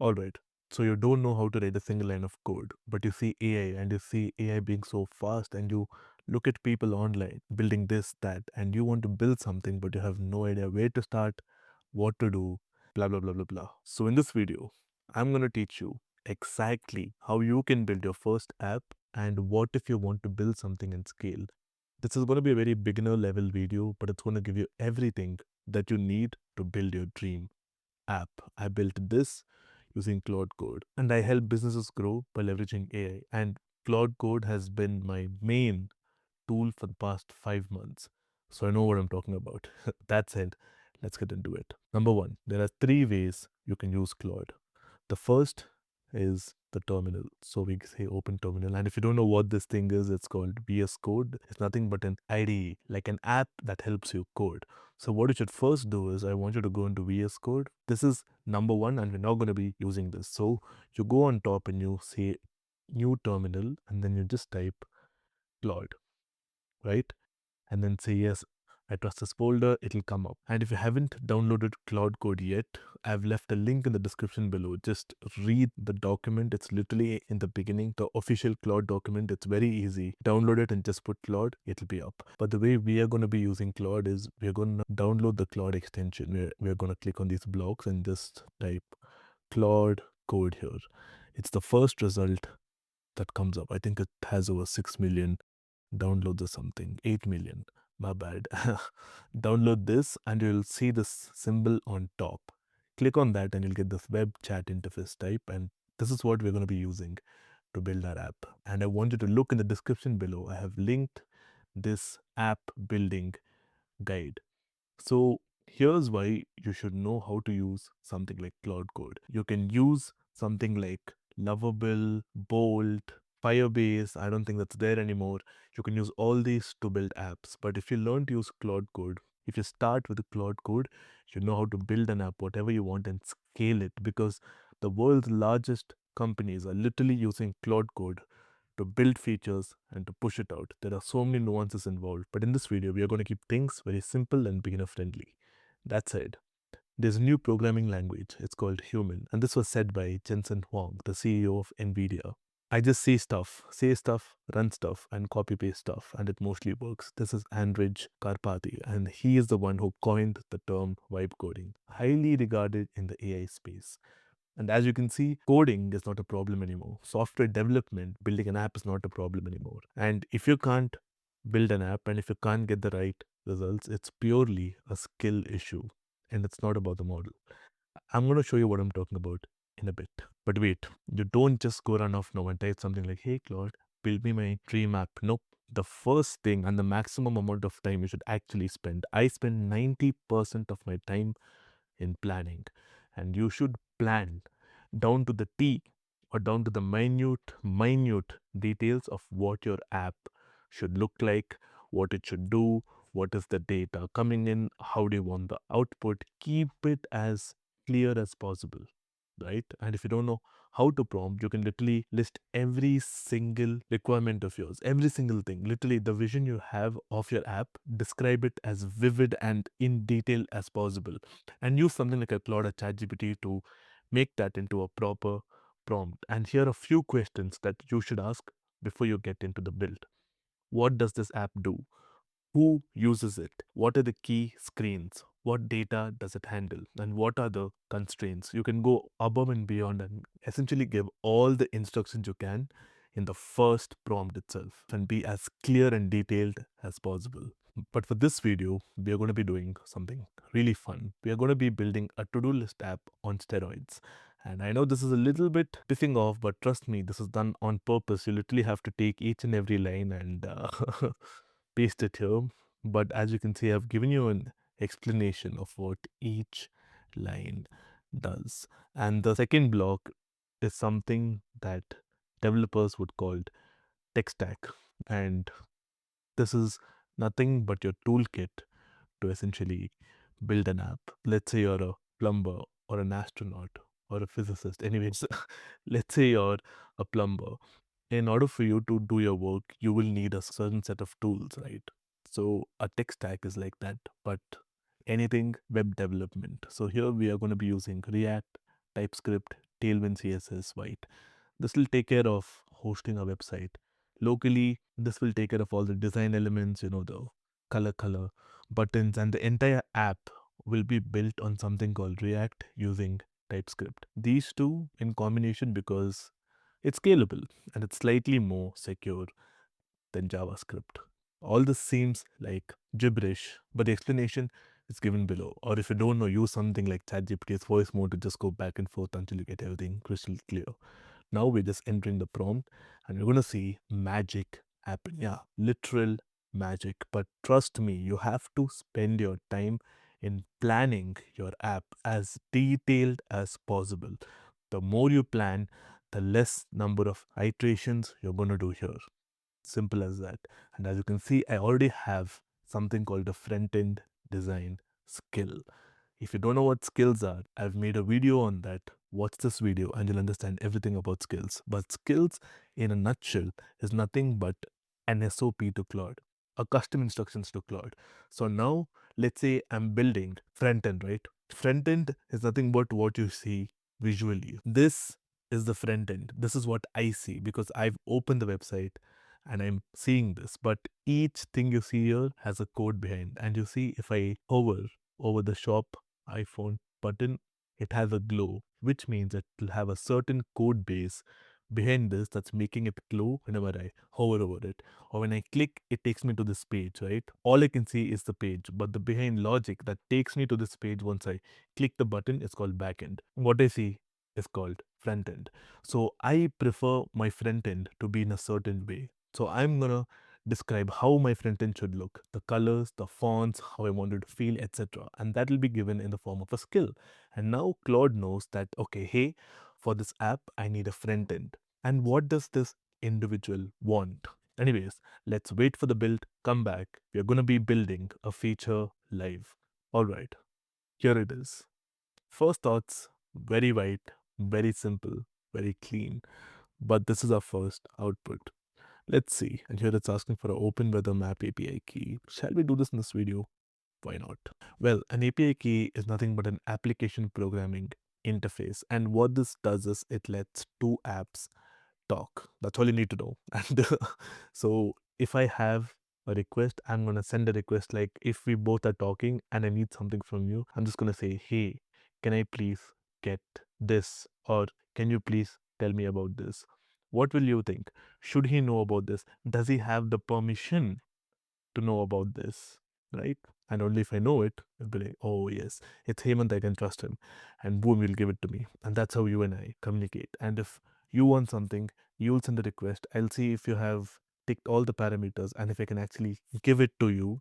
All right. So you don't know how to write a single line of code, but you see AI and you see AI being so fast, and you look at people online building this, that, and you want to build something, but you have no idea where to start, what to do, blah, blah, blah, blah, blah. So in this video, I'm going to teach you exactly how you can build your first app and what if you want to build something and scale. This is going to be a very beginner level video, but it's going to give you everything that you need to build your dream app. I built this using Claude Code, and I help businesses grow by leveraging AI. And Claude Code has been my main tool for the past 5 months. So I know what I'm talking about. That said, let's get into it. Number one, there are three ways you can use Claude. The first is the terminal. So we say open terminal. And if you don't know what this thing is, it's called VS Code. It's nothing but an IDE, like an app that helps you code. So what you should first do is I want you to go into VS Code. This is number one, and we're now going to be using this. So you go on top and you say new terminal, and then you just type Claude, right? And then say yes, I trust this folder, it'll come up. And if you haven't downloaded Claude Code yet, I've left a link in the description below. Just read the document. It's literally in the beginning, the official Claude document. It's very easy. Download it and just put Claude, it'll be up. But the way we are going to be using Claude is we're going to download the Claude extension. We're going to click on these blocks and just type Claude Code here. It's the first result that comes up. I think it has over 6 million downloads or something. 8 million, my bad. Download this and you'll see this symbol on top. Click on that and you'll get this web chat interface type, and this is what we're going to be using to build our app. And I want you to look in the description below. I have linked this app building guide. So here's why you should know how to use something like Claude Code. You can use something like Lovable, Bolt, Firebase. I don't think that's there anymore. You can use all these to build apps. But if you learn to use Claude Code, if you start with the Claude Code, you know how to build an app, whatever you want, and scale it, because the world's largest companies are literally using Claude Code to build features and to push it out. There are so many nuances involved, but in this video, we are going to keep things very simple and beginner friendly. That said, there's a new programming language. It's called Human, and this was said by Jensen Huang, the CEO of NVIDIA. I just say stuff, run stuff, and copy paste stuff, and it mostly works. This is Andrej Karpathy, and he is the one who coined the term vibe coding, highly regarded in the AI space. And as you can see, coding is not a problem anymore. Software development, building an app is not a problem anymore. And if you can't build an app and if you can't get the right results, it's purely a skill issue. And it's not about the model. I'm going to show you what I'm talking about in a bit. But wait, you don't just go run off now and type something like, hey, Claude, build me my dream app. Nope. The first thing and the maximum amount of time you should actually spend, I spend 90% of my time in planning. And you should plan down to the T or down to the minute details of what your app should look like, what it should do, what is the data coming in, how do you want the output. Keep it as clear as possible, right? And if you don't know how to prompt, you can literally list every single requirement of yours, every single thing, literally the vision you have of your app, describe it as vivid and in detail as possible, and use something like a Claude or ChatGPT to make that into a proper prompt. And here are a few questions that you should ask before you get into the build. What does this app do? Who uses it? What are the key screens? What data does it handle? And what are the constraints? You can go above and beyond and essentially give all the instructions you can in the first prompt itself and be as clear and detailed as possible. But for this video, we are going to be doing something really fun. We are going to be building a to-do list app on steroids. And I know this is a little bit pissing off, but trust me, this is done on purpose. You literally have to take each and every line and paste it here. But as you can see, I've given you an explanation of what each line does. And the second block is something that developers would call tech stack. And this is nothing but your toolkit to essentially build an app. Let's say you're a plumber or an astronaut or a physicist. Anyways, let's say you're a plumber. In order for you to do your work, you will need a certain set of tools, right? So a tech stack is like that, but anything web development. So here we are going to be using React, TypeScript, Tailwind CSS white. This will take care of hosting a website. Locally, this will take care of all the design elements, the color buttons, and the entire app will be built on something called React using TypeScript. These two in combination, because it's scalable and it's slightly more secure than JavaScript. All this seems like gibberish, but the explanation is given below. Or if you don't know, use something like ChatGPT's voice mode to just go back and forth until you get everything crystal clear. Now we're just entering the prompt and we're going to see magic happen. Yeah, literal magic. But trust me, you have to spend your time in planning your app as detailed as possible. The more you plan, the less number of iterations you're going to do here. Simple as that. And as you can see, I already have something called a front-end design skill. If you don't know what skills are, I've made a video on that. Watch this video and you'll understand everything about skills. But skills, in a nutshell, is nothing but an SOP to Claude, a custom instructions to Claude. So now, let's say I'm building front end, right? Front end is nothing but what you see visually. This is the front end. This is what I see because I've opened the website and I'm seeing this. But each thing you see here has a code behind. And you see, if I hover over the shop iPhone button, it has a glow, which means it will have a certain code base behind this that's making it glow whenever I hover over it. Or when I click, it takes me to this page, right? All I can see is the page, but the behind logic that takes me to this page once I click the button is called backend. What I see is called front end. So I prefer my front end to be in a certain way. So I'm gonna describe how my front end should look, the colors, the fonts, how I want it to feel, etc. And that will be given in the form of a skill. And now Claude knows that, okay, hey, for this app, I need a front end. And what does this individual want? Anyways, let's wait for the build, come back. We're going to be building a feature live. All right, here it is. First thoughts, very white, very simple, very clean. But this is our first output. Let's see. And here it's asking for an open weather map API key. Shall we do this in this video? Why not? Well, an API key is nothing but an application programming interface. And what this does is it lets two apps talk. That's all you need to know. And so if I have a request, I'm going to send a request like if we both are talking and I need something from you, I'm just going to say, hey, can I please get this? Or can you please tell me about this? What will you think? Should he know about this? Does he have the permission to know about this? Right? And only if I know it, I'll be like, oh yes, it's Hemant, I can trust him. And boom, you'll give it to me. And that's how you and I communicate. And if you want something, you'll send a request. I'll see if you have ticked all the parameters and if I can actually give it to you,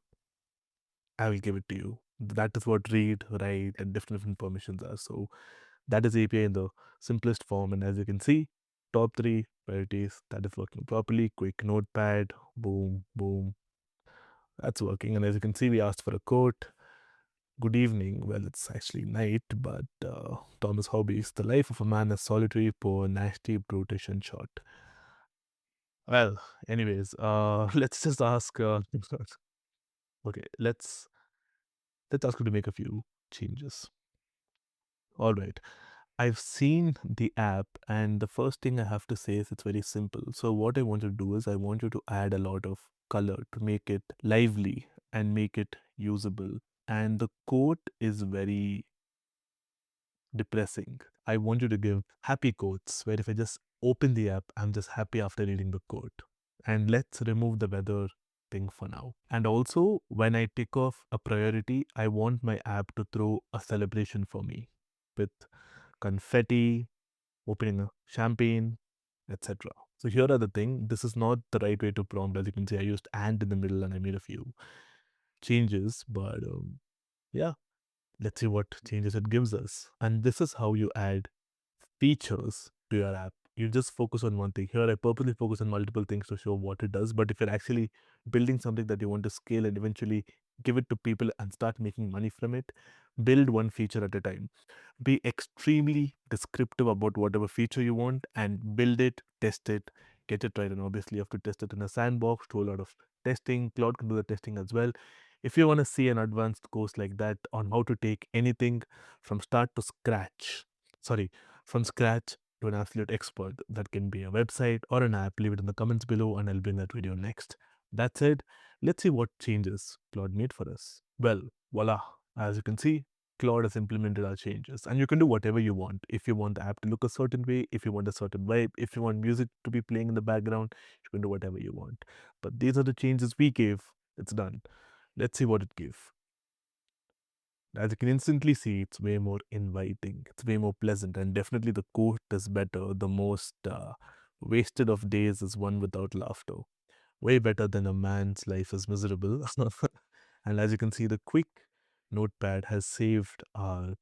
I will give it to you. That is what read, write, and different permissions are. So that is API in the simplest form. And as you can see, top three priorities, that is working properly. Quick notepad, boom, boom. That's working. And as you can see, we asked for a quote. Good evening. Well, it's actually night, but Thomas Hobbies, the life of a man is solitary, poor, nasty, brutish, and short. Well, anyways, let's just ask. Okay, let's ask you to make a few changes. All right. I've seen the app, and the first thing I have to say is it's very simple. So what I want you to do is I want you to add a lot of color to make it lively and make it usable. And the quote is very depressing. I want you to give happy quotes where if I just open the app, I'm just happy after reading the quote. And let's remove the weather thing for now. And also, when I tick off a priority, I want my app to throw a celebration for me with confetti, opening a champagne, etc. So here are the thing. This is not the right way to prompt. As you can see, I used and in the middle and I made a few changes, but yeah, let's see what changes it gives us. And this is how you add features to your app. You just focus on one thing. Here, I purposely focus on multiple things to show what it does. But if you're actually building something that you want to scale and eventually give it to people and start making money from it, build one feature at a time. Be extremely descriptive about whatever feature you want and build it, test it, get it right. And obviously, you have to test it in a sandbox, do a lot of testing. Claude can do the testing as well. If you want to see an advanced course like that on how to take anything from start to scratch, sorry, from scratch to an absolute expert. That can be a website or an app. Leave it in the comments below and I'll bring that video next. That's it. Let's see what changes Claude made for us. Well, voila. As you can see, Claude has implemented our changes and you can do whatever you want. If you want the app to look a certain way, if you want a certain vibe, if you want music to be playing in the background, you can do whatever you want. But these are the changes we gave. It's done. Let's see what it gave. As you can instantly see, it's way more inviting. It's way more pleasant, and definitely the quote is better. The most wasted of days is one without laughter. Way better than a man's life is miserable. And as you can see, the quick notepad has saved our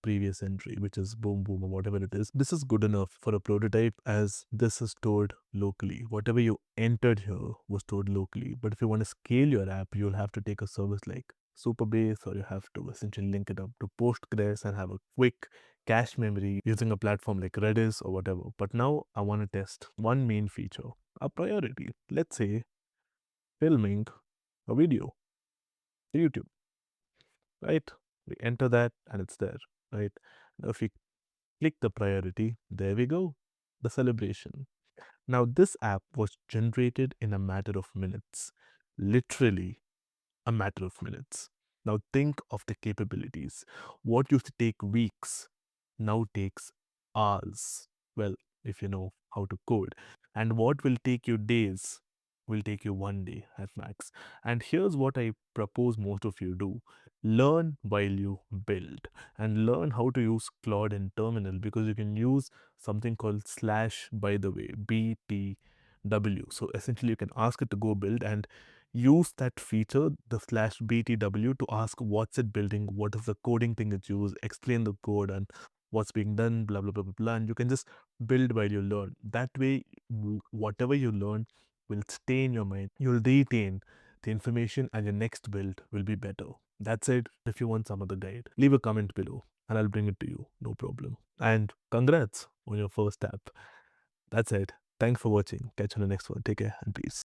previous entry, which is boom boom or whatever it is. This is good enough for a prototype as this is stored locally. Whatever you entered here was stored locally. But if you want to scale your app, you'll have to take a service like Superbase, or you have to essentially link it up to Postgres and have a quick cache memory using a platform like Redis or whatever. But now I want to test one main feature, a priority. Let's say filming a video to YouTube, right? We enter that and it's there, right? Now if we click the priority, there we go, the celebration. Now this app was generated in a matter of minutes, literally a matter of minutes. Now think of the capabilities. What used to take weeks now takes hours. Well, if you know how to code. And what will take you days will take you one day at max. And here's what I propose most of you do: learn while you build, and learn how to use Claude in terminal, because you can use something called slash, by the way, BTW. So essentially, you can ask it to go build and use that feature, the slash BTW, to ask what's it building, what is the coding thing it used, explain the code and what's being done, blah, blah, blah, blah, blah. And you can just build while you learn. That way, whatever you learn will stay in your mind. You'll retain the information and your next build will be better. That's it. If you want some other guide, leave a comment below and I'll bring it to you. No problem. And congrats on your first app. That's it. Thanks for watching. Catch you on the next one. Take care and peace.